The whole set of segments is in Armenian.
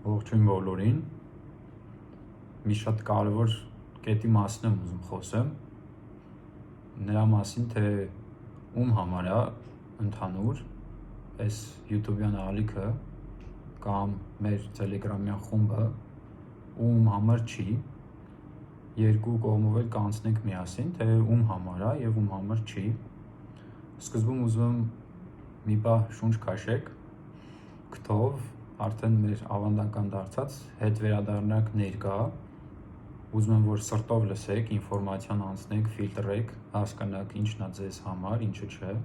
Ողջույն բոլորին, մի շատ կարևոր կետի մասին եմ ուզում խոսեմ, նրա մասին, թե ում համար է ընդհանուր այս YouTube-յան ալիքը կամ մեր Telegram-յան խումբը, ում համար չի, երկու կողմով էլ կանցնենք միասին, թե ում համար է և ում համար չի։ Սկզբում ուզում եմ մի պահ շունչ քաշեք, քթով, արդեն մեր ավանդական դարձած, հետ վերադառնանք ներկա, ուզում եմ, որ սրտով լսեք, ինֆորմացիան անցնեք, ֆիլտրեք, հասկանաք ինչն է ձեզ համար, ինչը չէ,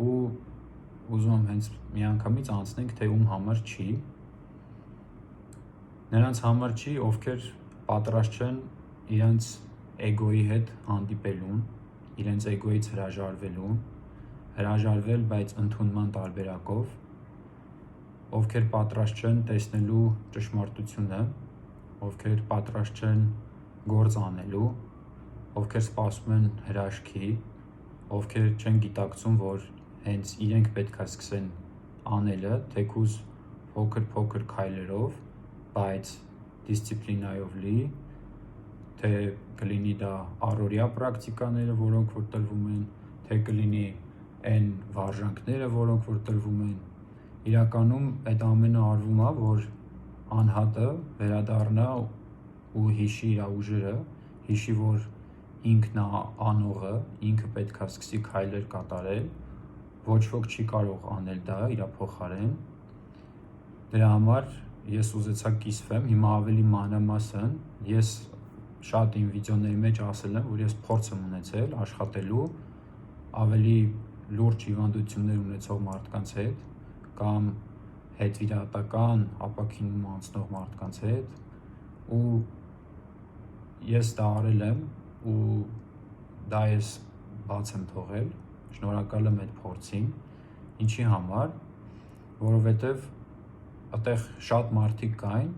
ու ուզում եմ հենց միանգամից անցնենք, թե ում համար չի, նրանց համար չի, ովքեր պատրաստ չեն իրենց էգոյի հետ հանդիպելուն, իրենց էգոյից հրաժարվելուն, հրաժարվել, բայց ընդունման տարբերակով, ովքեր պատրաստ չեն տեսնելու ճշմարտությունը, ովքեր պատրաստ չեն գործ անելու, ովքեր սպասում են հրաշքի, ովքեր չեն գիտակցում, որ հենց իրենք պետք է սկսեն անելը, թեկուզ փոքր քայլերով, բայց դիսցիպլինայով լի, թե կլինի դա առօրյա պրակտիկաները, որոնք որ տրվում են, թե կլինի այն վարժանքները, որոնք որ տրվում են, իրականում այդ ամենը արվում է, որ անհատը վերադառնա ու հիշի իր ուժերը, հիշի, որ ինքն է անողը, ինքը պետք է սկսի քայլեր կատարել, ոչ ոք չի կարող անել դա իր փոխարեն։ Դրա համար ես ուզեցա կիսվեմ, հիմա ավելի մանրամասն, ես շատ իմ վիդեոների մեջ ասել եմ, որ ես փորձ եմ ունեցել աշխատելու ավելի լուրջ հիվանդություններ ունեցող մարդկանց հետ կամ հետվիրահատական ապաքինում անցնող մարդկանց հետ, ու ես դա արել եմ ու դա ես բաց եմ թողել, շնորհակալ եմ այդ փորձին, ինչի համար, որովհետև այդտեղ շատ մարդիկ կային,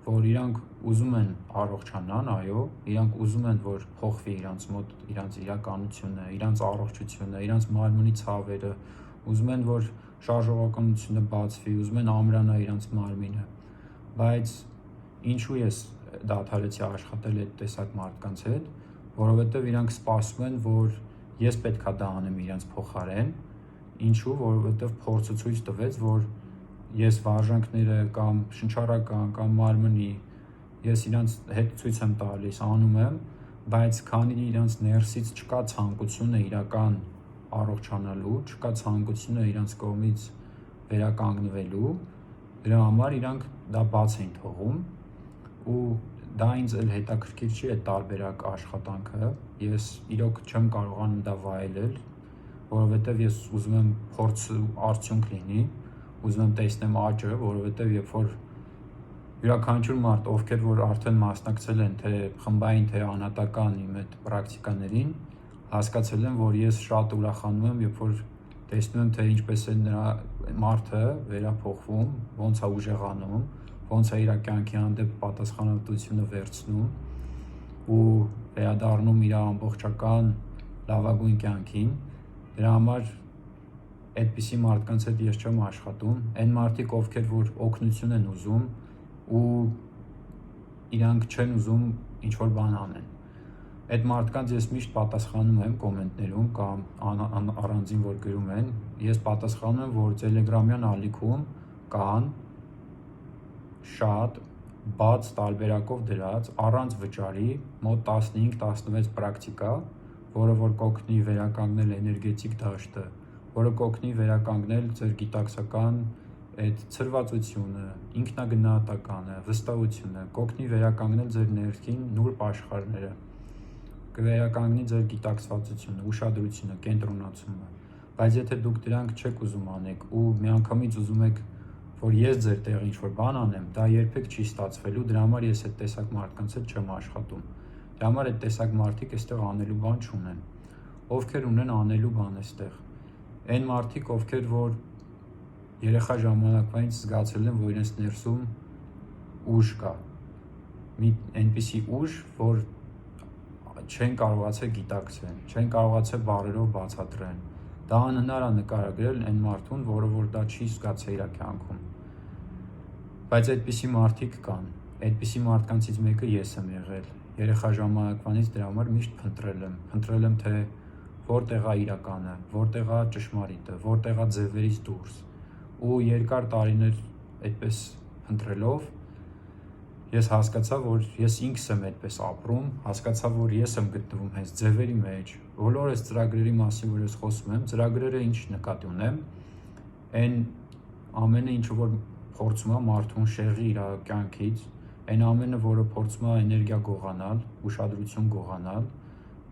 որ իրանք ուզում են առողջանան, այո, իրանք ուզում են, որ փոխվի իրանց մոտ իրանց իրականությունը, իրանց առողջությունը, իրանց մարմնի ցավերը, ուզում են, որ շարժողականությունը բացվի, ուզում են ամրանա իրանց մարմինը, բայց ինչու ես դադարեցի աշխատել այդ տեսակ մարդկանց հետ, որովհետև իրանք սպասում են, որ ես պետք է դա անեմ իրանց փոխարեն, ինչու, որովհետև փորձը ցույց տվեց, որ ես վարժանքները կամ շնչառական կամ մարմնի, ես իրանց հետ ցույց եմ տալիս, անում եմ, բայց քանի իրանց ներսից չկա ցանկությունը իրական առողջանալու, չկա ցանկությունը իրանց կողմից վերականգնվելու, դրա համար իրանք դա բաց էին թողում, ու դա ինձ էլ հետաքրքիր չի այդ տարբերակ աշխատանքը, ես իրոք չեմ կարողանում դա վայելել, որովհետև ես ուզում եմ փորձ արդյունք լինի, ուզում եմ տեսնեմ աճը, որովհետև երբ որ յուրաքանչյուր մարդ, ովքեր որ արդեն մասնակցել են թե խմբային, թե անհատական իմ այդ պրակտիկաներին, հասկացել եմ, որ ես շատ ուրախանում եմ, երբ որ տեսնում եմ, թե ինչպես է նրա մարդը վերափոխվում, ոնց է ուժեղանում, ոնց է իր կյանքի հանդեպ պատասխանատվությունը վերցնում ու վերադառնում իր ամբողջական լավագույն կյանքին, դրա համար այդպիսի մարդկանց հետ ես չեմ աշխատում, այն մարդիկ, ովքեր որ օգնություն են ուզում ու իրանք չեն ուզում ինչ-որ բան անեն, այդ մարդկանց ես միշտ պատասխանում եմ կոմենտներում կամ առանձին որ գրում են, ես պատասխանում եմ, որ Telegram-յան ալիքում կան շատ բաց տարբերակով դրած առանց վճարի մոտ 15-16 պրակտիկա, որը որ կօգնի վերականգնել էներգետիկ դաշտը, որը կօգնի վերականգնել ձեր գիտակցական այդ ցրվածությունը, ինքնագնահատականը, վստահությունը, կօգնի վերականգնել ձեր ներքին նուրբ աշխարհները, կվերականգնի ձեր գիտակցվածությունը, ուշադրությունը, կենտրոնացումը, բայց եթե դուք դրանք չեք ուզում անեք ու միանգամից ուզում եք, որ ես ձեր տեղը ինչ-որ բան անեմ, դա երբեք չի ստացվելու, դրա համար ես այդ տեսակ մարդկանց հետ չեմ աշխատում, դրա համար այդ տեսակ մարդիկ այստեղ անելու բան չունեն, ովքեր ունեն անելու բան այստեղ, այն մարդիկ, ովքեր որ երեխա ժամանակվանից զգացել են, որ իրենց ներսում ուժ կա, մի այնպիսի ուժ, որ չեն կարողացել գիտակցել, չեն կարողացել բառերով բացատրել, դա անհնար է նկարագրել այն մարդուն, որը որ դա չի զգացել իր կյանքում, Բայց այդպիսի մարդիկ կան, այդպիսի մարդկանցից մեկը ես եմ եղել, երեխա ժամանակվանից դրա համար միշտ փնտրել եմ թե որտեղ է իրականը, որտեղ է ճշմարիտը, որտեղ է ձևերից դուրս, ու երկար տարիներ այդպես փնտրելով ես հասկացա, որ ես ինքս եմ այդպես ապրում, հասկացա, որ ես եմ գտնվում հենց ձևերի մեջ, բոլոր այս ծրագրերի մասին, որ ես խոսում եմ, ծրագրերը ինչ նկատի ունեմ, այն ամենը, ինչը որ փորձում է մարդուն շեղի իր կյանքից, այն ամենը, որը փորձում է էներգիա գողանալ, ուշադրություն գողանալ,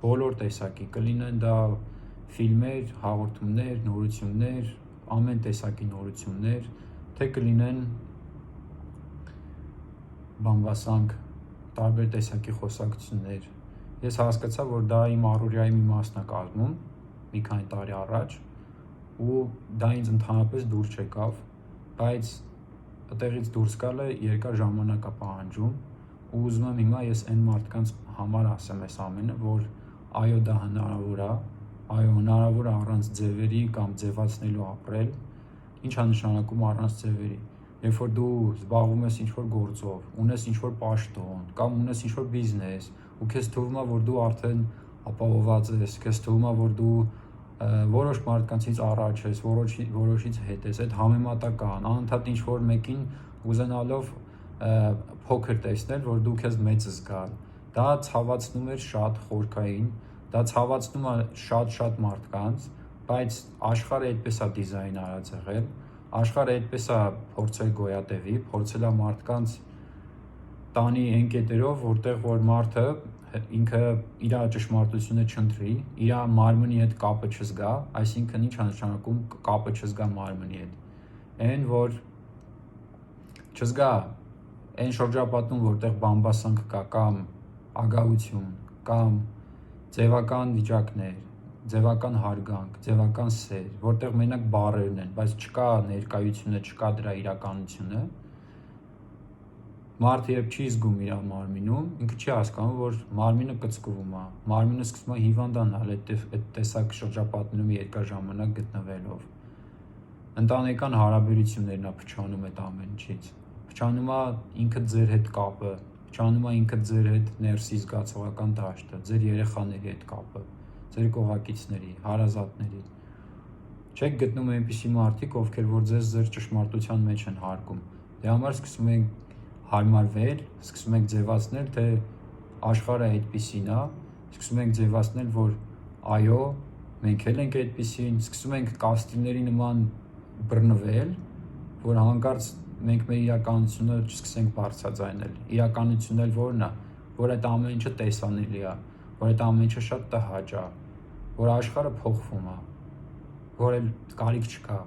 բոլոր տեսակի, կլինեն դա ֆիլմեր, հաղորդումներ, նորություններ, ամեն տեսակի նորություններ, թե կլինեն բամբասանք, տարբեր տեսակի խոսակցություններ։ Ես հասկացա, որ դա իմ առօրյայի մի մասն է կազմում, մի քանի տարի առաջ, ու դա ինձ ընդհանրապես դուր չեկավ, բայց այդտեղից դուրս գալը երկար ժամանակ է պահանջում, ու ուզում եմ հիմա ես այն մարդկանց համար ասեմ այս ամենը, որ այո, դա հնարավոր է, այո, հնարավոր է առանց ձևերի կամ ձևացնելու ապրել, ինչ է նշանակում առանց ձևերի։ Երբ որ դու զբաղվում ես ինչ-որ գործով, ունես ինչ-որ պաշտոն, կամ ունես ինչ-որ բիզնես, ու քեզ թվում է, որ դու արդեն ապահովված ես, քեզ թվում է, որ դու որոշ մարդկանցից առաջ ես, որոշից հետ ես, այդ համեմատական, անընդհատ ինչ-որ մեկին ուզենալով փոքր տեսնել, որ դու քեզ մեծ զգալ, դա ցավացնում էր շատ խորքային, դա ցավացնում է շատ մարդկանց, բայց աշխարհը այդպես է դիզայն արած եղել, աշխարհը այդպես է փորձել գոյատևի, փորձել է մարդկանց տանի այն կետերով, որտեղ որ մարդը ինքը իր ճշմարտությունը չընտրի, իր մարմնի հետ կապը չզգա, այսինքն ինչ է նշանակում կապը չզգա մարմնի հետ, այն որ չզգա այն շրջապատում, որտեղ բամբասանք կա, կամ ագահություն, կամ ձևական վիճակներ, ձևական հարգանք, ձևական սեր, որտեղ մենակ բառերն են, բայց չկա ներկայությունը, չկա դրա իրականությունը, մարդը երբ չի զգում իր մարմինում, ինքը չի հասկանում, որ մարմինը կծկվում է, մարմինը սկսում է հիվանդանալ այդ տեսակ շրջապատներում երկար ժամանակ գտնվելով։ Ընտանեկան հարաբերություններն է փչանում այդ ամեն ինչից, փչանում է ինքը ձեր հետ կապը, փչանում է ինքը ձեր հետ ներսի զգացողական դաշտը, ձեր երեխաների հետ կապը, ձեր կողակիցների, հարազատների։ Չեք գտնում այնպիսի մարդիկ, ովքեր որ ձեզ ձեր ճշմարտության մեջ են հարգում։ Դրա համար սկսում եք հարմարվել, սկսում եք ձևացնել, թե աշխարհը այդպիսին է, սկսում եք ձևացնել, որ այո, մենք էլ ենք այդպիսին, սկսում ենք կաստիլների նման բռնվել, որ հանկարծ մենք մեր իրականությունը չսկսենք բարձրաձայնել։ Իրականությունն էլ որն է, որ այդ ամեն ինչը տեսանելի է, որ այդ ամեն ինչը շատ տհաճ է, որ աշխարհը փոխվում է, որ էլ կարիք չկա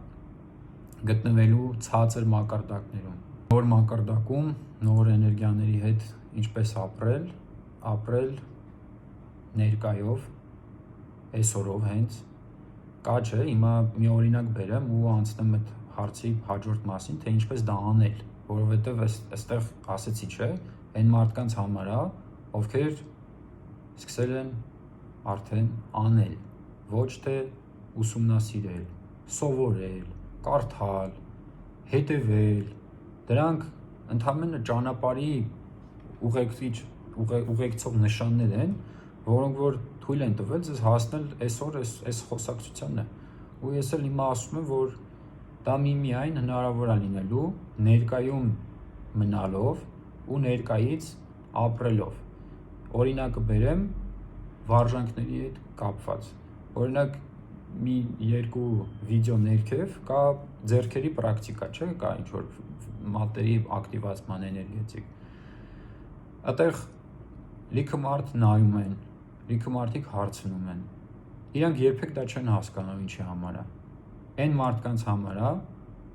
գտնվելու ցածր մակարդակներում։ Նոր մակարդակում, նոր էներգիաների հետ ինչպես ապրել ներկայով, այսօրով հենց, կա չէ, հիմա մի օրինակ բերեմ ու անցնեմ այդ հարցի հաջորդ մասին, թե ինչպես դա անել, որովհետև այստեղ ասեցի չէ, այն մարդկանց համար է, ովքեր սկսել են արդեն անել, ոչ թե ուսումնասիրել, սովորել, կարդալ, հետևել, դրանք ընդհանրապես ճանապարհի ուղեկցող նշաններ են, որոնք որ թույլ են տվել ձեզ հասնել այսօր այս խոսակցությանը, ու ես էլ հիմա ասում եմ, որ դա միայն հնարավոր է լինելու ներկայում մնալով ու ներկայից ապրելով։ Օրինակը բերեմ վարժանքների հետ կապված, օրինակ մի երկու վիդեո ներքև կա ձեռքերի պրակտիկա, չէ՞, կա ինչ-որ մատերի ակտիվացման էներգետիկ։ Այդտեղ լիքը մարդ նայում են, լիքը մարդիկ հարցնում են, իրանք երբեք դա չեն հասկանում ինչի համար է։ Այն մարդկանց համար է,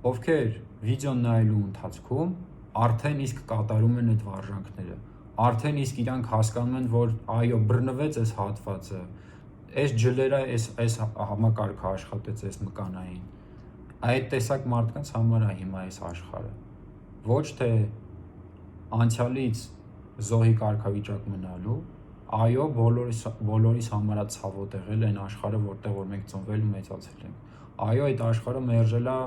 ովքեր վիդեոն նայելու ընթացքում արդեն իսկ կատարում են այդ վարժանքները, արդեն իսկ իրանք հասկանում են, որ այո, բռնվեց այս հատվածը, այս ջլերը, այս համակարգը աշխատեց այս մկանային։ Այդ տեսակ մարդկանց համար է հիմա այս աշխարհը։ Ոչ թե անցյալից զոհի կարգավիճակ մնալու, այո, բոլորիս համար է ցավոտ եղել այն աշխարհը, որտեղ որ մենք ծնվել ու մեծացել ենք։ Այո, այդ աշխարհը մերժել է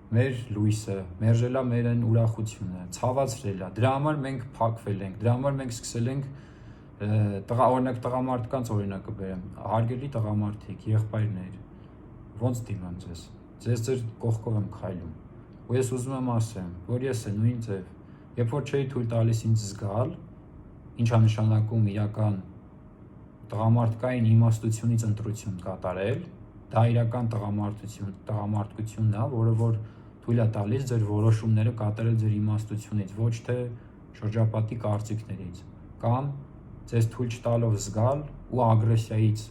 մեր լույսը, մերժելա մեր այն ուրախությունը, ցավացրելա։ Դրա համար մենք փակվել ենք, դրա համար մենք սկսել ենք օրինակ տղամարդկանց օրինակը բերեմ, հարգելի տղամարդիկ, եղբայրներ, ոնց դիմեմ ձեզ։ Ձեզ ձեր կողքով եմ քայլում։ Ու ես ուզում եմ ասեմ, որ ես է նույն ձև, երբ որ չէի թույլ տալիս ինձ զգալ, ինչա նշանակում իրական տղամարդկային իմաստությունից ընտրություն կատարել, դա իրական տղամարդկությունն է, որը որ թույլ է տալիս ձեր որոշումները կատարել ձեր իմաստությունից, ոչ թե շրջապատի կարծիքներից, կամ ձեզ թույլ չտալով զգալ ու ագրեսիայից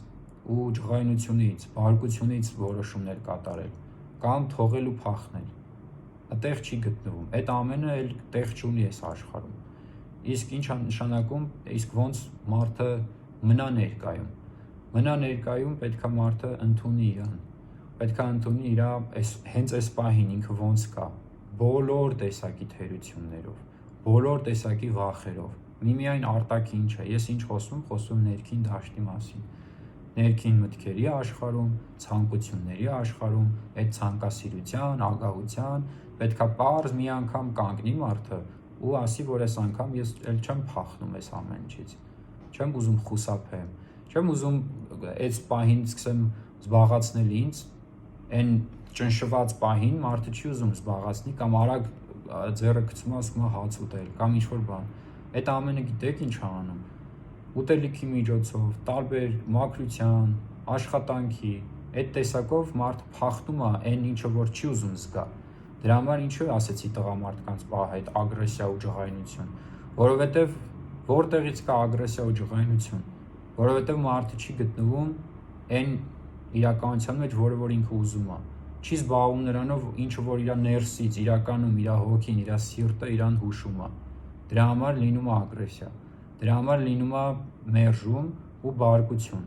ու ջղայնությունից, բարկությունից որոշումներ կատարել, կամ թողել ու փախնել։ Այդտեղ չի գտնվում։ Այդ ամենը էլ տեղ չունի այս աշխարհում։ Իսկ ինչ է նշանակում, իսկ ոնց մարդը մնա ներկայում։ Մնա ներկայում պետք է մարդը ընդունի իրան։ Պետք է ընդունի իր հենց այս պահին ինքը ոնց կա, բոլոր տեսակի թերություններով, բոլոր տեսակի վախերով։ Միմիայն արտաքին չէ, ես ինչ խոսում ներքին դաշտի մասին, ներքին մտքերի աշխարհում, ցանկությունների աշխարհում, այդ ցանկասիրության, ագահության, պետքա պարզ մի անգամ կանգնի մարդը ու ասի, որ այս անգամ ես էլ չեմ փախնում այս ամեն ինչից, չեմ ուզում խուսափեմ, չեմ ուզում այս պահին սկսեմ զբաղացնել ինձ, այն ճնշված պահին մարդը չի ուզում զբաղացնի կամ արագ ձեռը գցում ասում հաց ուտել կամ ինչ-որ բան։ Այդ ամենը գիտեք ինչ է անում։ Ուտելիքի միջոցով, տարբեր մաքրության, աշխատանքի, այդ տեսակով մարդը փախնում է այն ինչը որ չի ուզում զգա։ Դրա համար ինչու ասեցի տղամարդկանց պահ այդ ագրեսիա ու ջղայնություն, որովհետև որտեղից կա ագրեսիա ու ջղայնություն, որովհետև մարդը չի գտնվում այն իրականության մեջ, որը որ ինքը ուզում է։ Չի զբաղվում նրանով, ինչը որ իր ներսից, իրականում իր հոգին, իր սիրտը իրան հուշում է։ Դրա համար լինում է ագրեսիա, դրա համար լինում է մերժում ու բարկություն,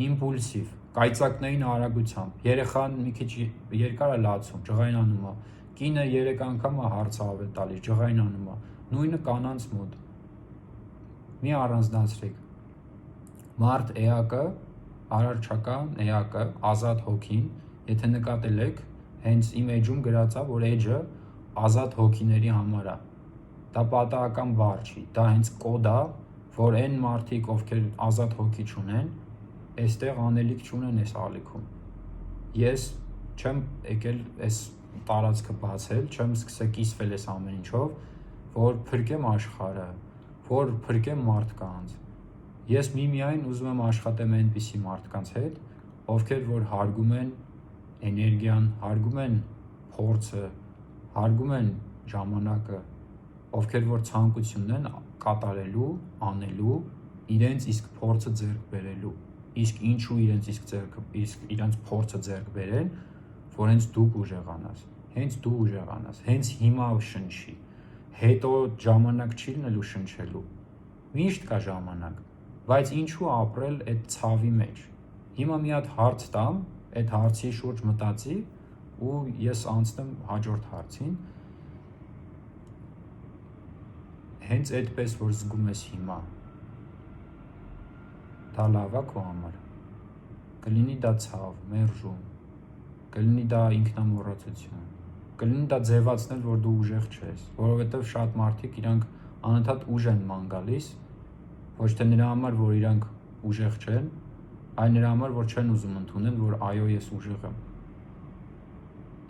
իմպուլսիվ, կայծակնային արագությամբ, երեխան մի քիչ երկար է լացում, ջղայնանում է, կինը 3 անգամ է հարցը ավել տալիս, ջղայնանում է, նույնը կանանց մոտ։ Մի առանձնացրեք, մարդ էակը, արարչական էակը, ազատ հոգին, եթե նկատել եք, հենց իմ էջում գրած է, որ էջը ազատ հոգիների համար է։ Դա պատահական բառ չի, դա հենց կոդ է, որ այն մարդիկ, ովքեր ազատ հոգի չունեն, այստեղ անելիք չունեն այս ալիքում։ Ես չեմ եկել այս տարածքը բացել, չեմ սկսել կիսվել այս ամեն ինչով, որ փրկեմ աշխարհը, որ փրկեմ մարդկանց։ Ես միմիայն ուզում եմ աշխատեմ այնպիսի մարդկանց հետ, ովքեր որ հարգում են էներգիան, հարգում են փորձը, հարգում են ժամանակը, ովքեր որ ցանկությունն են կատարելու, անելու, իրենց իսկ փորձը ձեռք բերելու։ Իսկ ինչու իրենց իրենց փորձը ձեռք բերեն, որ հենց դու ուժեղանաս, հենց դու ուժեղանաս, հենց հիմա շնչի, հետո ժամանակ չի լինելու շնչելու։ Միշտ կա ժամանակ, բայց ինչու ապրել այդ ցավի մեջ։ Հիմա մի հատ հարց տամ, այդ հարցի շուրջ մտածի ու ես անցնեմ հաջորդ հարցին։ Հենց այդպես որ զգում ես հիմա, դա լավ է քո համար։ Կլինի դա ցավ, մերժում, կլինի դա ինքնամոռացություն, կլինի դա ձևացնել, որ դու ուժեղ չես, որովհետև շատ մարդիկ իրանք անընդհատ ուժ են ման գալիս, ոչ թե նրա համար, որ իրանք ուժեղ չեն, այլ նրա համար, որ չեն ուզում ընդունել, որ այո, ես ուժեղ եմ։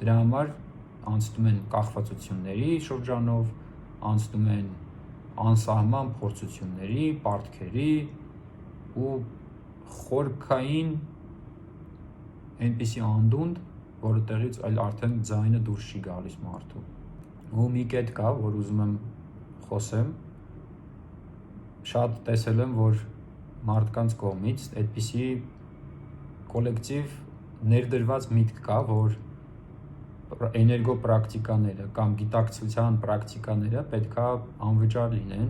Դրա համար անցնում են կախվածությունների շրջանով, անցնում են անսահման փորձությունների, պարտքերի ու խորքային այնպիսի անդունդ, որտեղից այլ արդեն ձայնը դուրս չի գալիս մարդու։ Ու մի կետ կա, որ ուզում եմ խոսեմ, շատ տեսել եմ, որ մարդկանց կողմից այդպիսի կոլեկտիվ ներդրված միտք կա, որ էներգոպրակտիկաները կամ գիտակցության պրակտիկաները պետքա անվճար լինեն,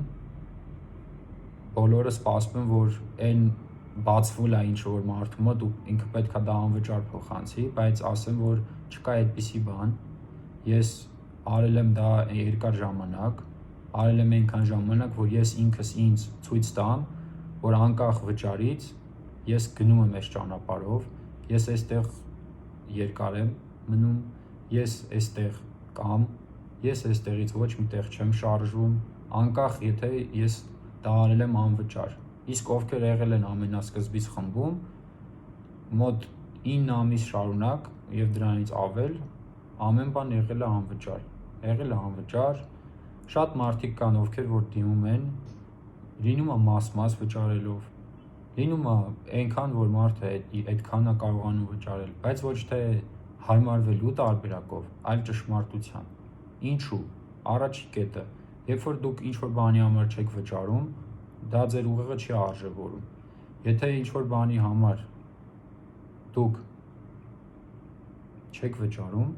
բոլորը սպասում են, որ այն բացվուլ է ինչ որ մարդու մոտ ու ինքը պետքա դա անվճար փոխանցի, բայց ասեմ, որ չկա այդպիսի բան, ես արել եմ դա երկար ժամանակ, արել եմ այնքան ժամանակ, որ ես ինքս ինձ ցույց տամ, որ անկախ վճարից ես գնում եմ այս ճանապարհով, ես այստեղ երկար եմ մնում, ես այստեղ կամ, ես այստեղից ոչ միտեղ չեմ շարժվում, անկախ եթե ես դա արել եմ անվճար։ Իսկ ովքեր եղել են ամենասկզբից խմբում, մոտ 9 ամիս շարունակ եւ դրանից ավել, ամեն բան եղել է անվճար, շատ մարդիկ կան, ովքեր որ դիմում են, լինում է մաս վճարելով, լինում է այնքան, որ մարդը այդքան է կարողանում վճարել, բայց ոչ թե հարմարվելու տարբերակով, այլ ճշմարտության։ Ինչու՞։ Առաջի կետը, երբ որ դուք ինչ-որ բանի համար չեք վճարում, դա ձեր ուղեղը չի արժևորում։ Եթե ինչ-որ բանի համար դուք չեք վճարում,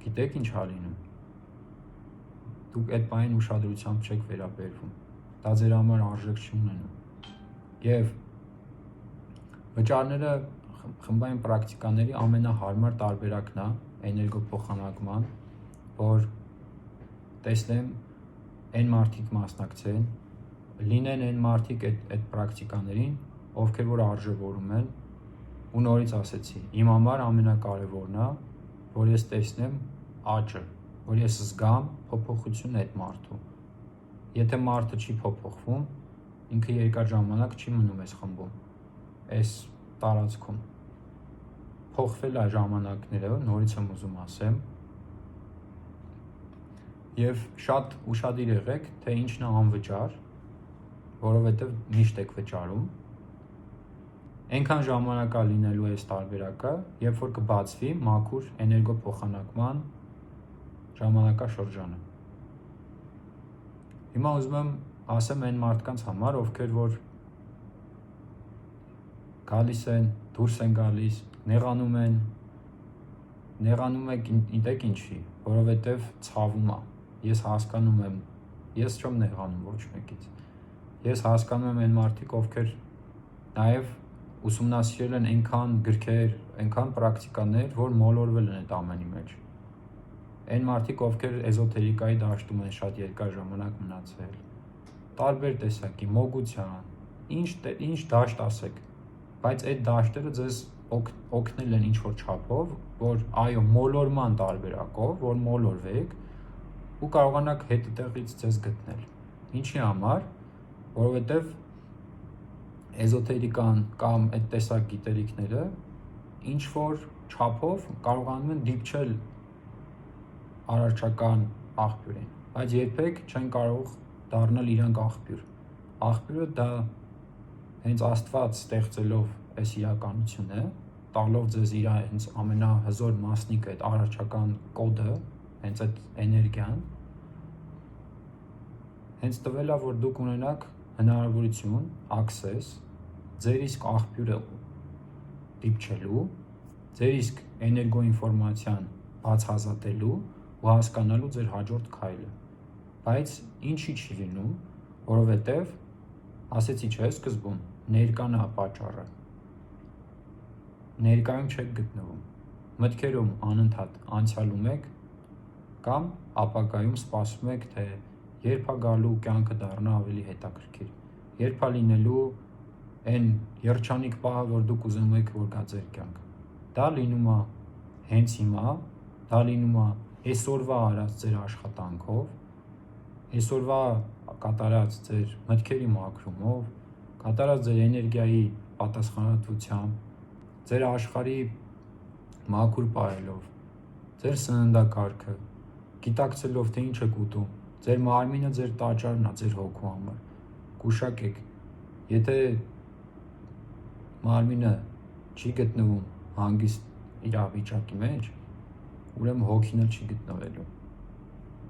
գիտեք ինչ է լինում։ Դուք այդ բանին ուշադրությամբ չեք վերաբերվում։ Դա ձեր համար արժեք չի ունենում։ Եվ վճարները խմբային պրակտիկաների ամենահարմար տարբերակն է էներգոփոխանակման, որ տեսնեմ այն մարդիկ մասնակցեն, լինեն այն մարդիկ այդ պրակտիկաներին, ովքեր որ արժևորում են, ու նորից ասեցի, իմ համար ամենակարևորն է, որ ես տեսնեմ աճը, որ ես զգամ փոփոխություն այդ մարդու։ Եթե մարդը չի փոփոխվում, ինքը երկար ժամանակ չի մնում այս խմբում, այս տարածքում։ Փոխվել է ժամանակները, նորից եմ ուզում ասեմ, եւ շատ ուշադիր եղեք, թե ինչն է անվճար, որովհետեւ միշտ եք վճարում։ Այնքան ժամանակ է լինելու այս տարբերակը, երբ որ կբացվի մաքուր էներգոփոխանակման ժամանակաշրջանը։ Հիմա ուզում եմ ասեմ այն մարդկանց համար, ովքեր որ գալիս են, դուրս են գալիս, նեղանում եք, գիտեք ինչի, որովհետև ցավում է։ Ես հասկանում եմ, ես չեմ նեղանում ոչ մեկից։ Ես հասկանում եմ այն մարդիկ, ովքեր նաև ուսումնասիրել են այնքան գրքեր, այնքան պրակտիկաներ, որ մոլորվել են այդ ամենի մեջ։ Այն մարդիկ, ովքեր էզոթերիկայի դաշտում են շատ երկար ժամանակ մնացել, տարբեր տեսակի, մոգության, ինչ դաշտ ասեք, բայց այդ դաշտերը ձեզ օգնել են ինչ-որ չափով, որ այո, մոլորման տարբերակով, որ մոլորվեք ու կարողանաք հետևից ձեզ գտնել։ Ինչի համար, որովհետև էզոթերիկան կամ այդ տեսակ գիտելիքները ինչ-որ չափով կարողանում են դիպչել արարչական աղբյուրին, բայց երբեք չեն կարող դառնալ իրանք աղբյուր։ Աղբյուրը դա հենց Աստված ստեղծելով այս իրականությունը, տալով ձեզ իր հենց ամենահզոր մասնիկը, այդ արարչական կոդը, հենց այդ էներգիան, հենց տվել է, որ դուք ունենաք հնարավորություն, access, ձեր իսկ աղբյուրը դիպչելու, ձեր իսկ էներգոինֆորմացիան բացահայտելու ու հասկանալու ձեր հաջորդ քայլը։ Բայց ինչի չի լինում, որովհետև ասեցի չէ սկզբում, ներկան է պատճառը։ Ներկայում չեք գտնվում, մտքերում անընդհատ անցյալում եք կամ ապագայում սպասում եք, թե երբ է գալու կյանքը դառնա ավելի հետաքրքիր, երբ է լինելու այն երջանիկ պահը, որ դուք ուզում եք, որ գա ձեր կյանքը։ Դա լինում է հենց հիմա, դա լինում է այսօրվա արած ձեր աշխատանքով, այսօրվա կատարած ձեր մտքերի մաքրումով, կատարած ձեր էներգիայի պատասխանատվությամբ, ձեր աշխարհի մաքուր պահելով, ձեր սննդակարգը, գիտակցելով, թե ինչ եք ուտում, ձեր մարմինը ձեր տաճարն է, ձեր հոգու համար։ Գուշակեք, եթե մարմինը չի գտնվում հանգիստ իրավիճակի մեջ, ուրեմն հոգին էլ չի գտնվելու,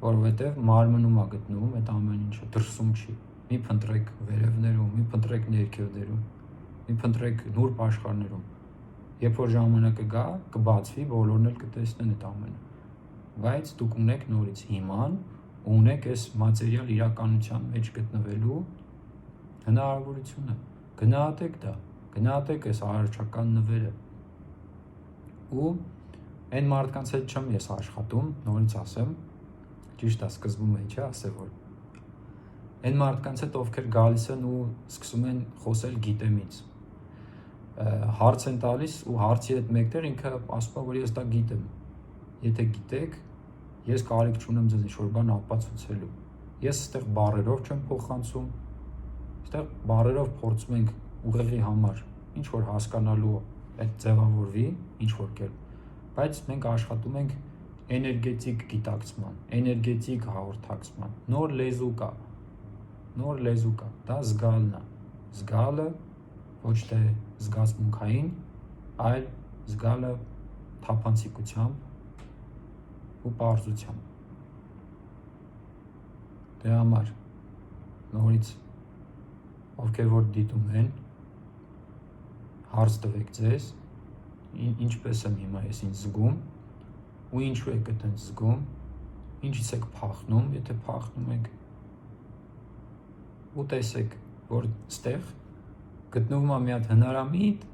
որովհետև մարմնում է գտնվում այդ ամեն ինչը, դրսում չի։ Մի փնտրեք վերևներում, մի փնտրեք ներքևներում, մի փնտրեք նուրբ աշխարհներում։ Երբ որ ժամանակը գա, կբացվի, բոլորն էլ կտեսնեն այդ ամենը։ Բայց դուք ունեք նորից հիման, ու ունեք այս մատերիալ իրականության մեջ գտնվելու հնարավորությունը։ Գնահատեք դա, գնահատեք այս արարչական նվերը։ Ու այն մարդկանց հետ չեմ ես աշխատում, նորից ասեմ, ճիշտ է, սկզբում չէ, ասել որ այն մարդկանց հետ, ովքեր գալիս են ու սկսում են խոսել գիտեմից, հարց են տալիս ու հարցի հետ մեկտեղ ինքը ասում է, որ ես դա գիտեմ, եթե գիտեք, ես կարիք չունեմ ձեզ ինչ-որ բան ապացուցելու։ Ես այստեղ բառերով չեմ փոխանցում, այստեղ բառերով փորձում ենք ուղեղի համար ինչ-որ հասկանալու այդ ձևավորվի, ինչ-որ կերպ, բայց մենք աշխատում ենք էներգետիկ գիտակցման, էներգետիկ հաղորդակցման, նոր լեզու կա, դա զգալն է, զգալը ոչ թե զգացմունքային, այլ զգալը թափանցիկությամբ ու պարզությամբ։ Դե համար նորից ովքեր որ դիտում են, հարց տվեք ձեզ, ինչպես եմ հիմա ես ինձ զգում ու ինչու եք այդպես զգում, ինչից եք փախնում, եթե փախնում եք, ու տեսեք, որ ստեղ գտնվում է մի հատ հնարամիտ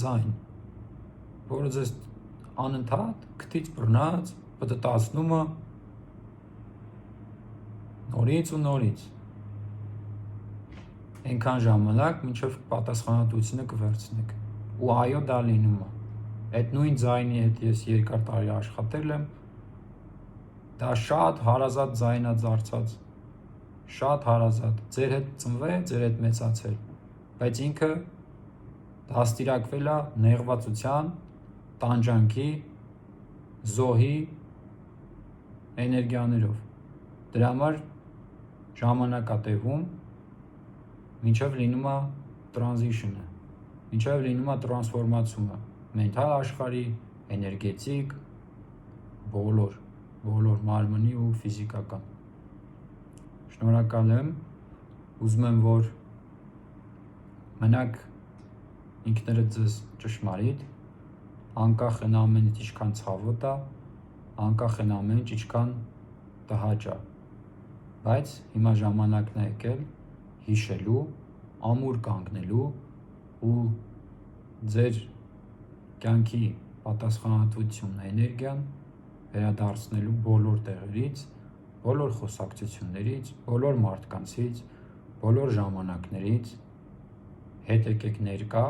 ձայն, որը ձեզ անընդհատ քթից բռնած պտտացնում է նորից ու նորից, այնքան ժամանակ, մինչև պատասխանատվությունը կվերցնեք, ու այո, դա լինում է, այդ նույն ձայնի հետ ես երկար տարի աշխատել եմ, դա շատ հարազատ ձայն է դարձած, շատ հարազատ, ձեր հետ ծնվել, ձեր հետ մեծացել, բայց ինքը դաստիարակվել է նեղվածության, տանջանքի, զոհի էներգիաներով, դրա համար ժամանակ է տևում, մինչև լինում է տրանզիշնը, մինչև լինում է տրանսֆորմացումը, մենթալ աշխարհի, էներգետիկ, բոլոր մարմնի ու ֆիզիկական։ Շնորհակալ եմ, ուզում եմ, որ մնաք ինքներդ ձեզ ճշմարիտ, անկախ են ամենից ինչքան ցավոտ է, անկախ են ամենից ինչքան տհաճ է, բայց հիմա ժամանակն է եկել հիշելու, ամուր կանգնելու ու ձեր կյանքի պատասխանատվությունն, էներգիան վերադարձնելու բոլոր տեղերից, բոլոր խոսակցություններից, բոլոր մարդկանցից, բոլոր ժամանակներից, հետ եկեք ներկա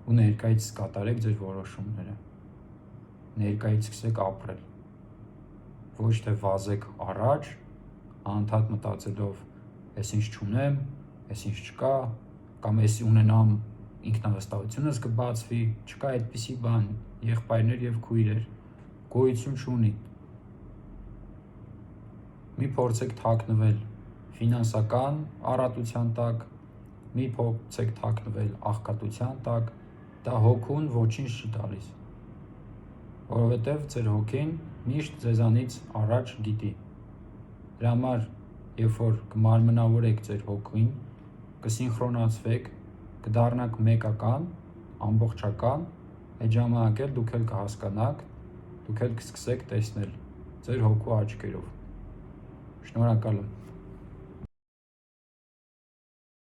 ու ներկայից կատարեք ձեր որոշումները, ներկայից սկսեք ապրել, ոչ թե վազեք առաջ, անընդհատ մտածելով ես ինչ չունեմ, ես ինչ չկա, կամ ես ունենամ ինքնավստահությունս կբացվի, չկա այդպիսի բան, եղբայրներ և քույրեր, գոյություն չունի։ Մի փորձեք թաքնվել ֆինանսական առատության տակ, մի փորձեք թաքնվել աղքատության տակ, դա հոգուն ոչինչ չի տալիս, որովհետև ձեր հոգին միշտ ձեզանից առաջ գիտի, դրա համար երբ որ կմարմնավորեք ձեր հոգին, կսինխրոնացվեք, կդառնաք մեկական, ամբողջական, այդ ժամանակ էլ դուք էլ կհասկանաք, դուք էլ կսկսեք տեսնել ձեր հոգու աչքերով։ Շնորհակալ եմ։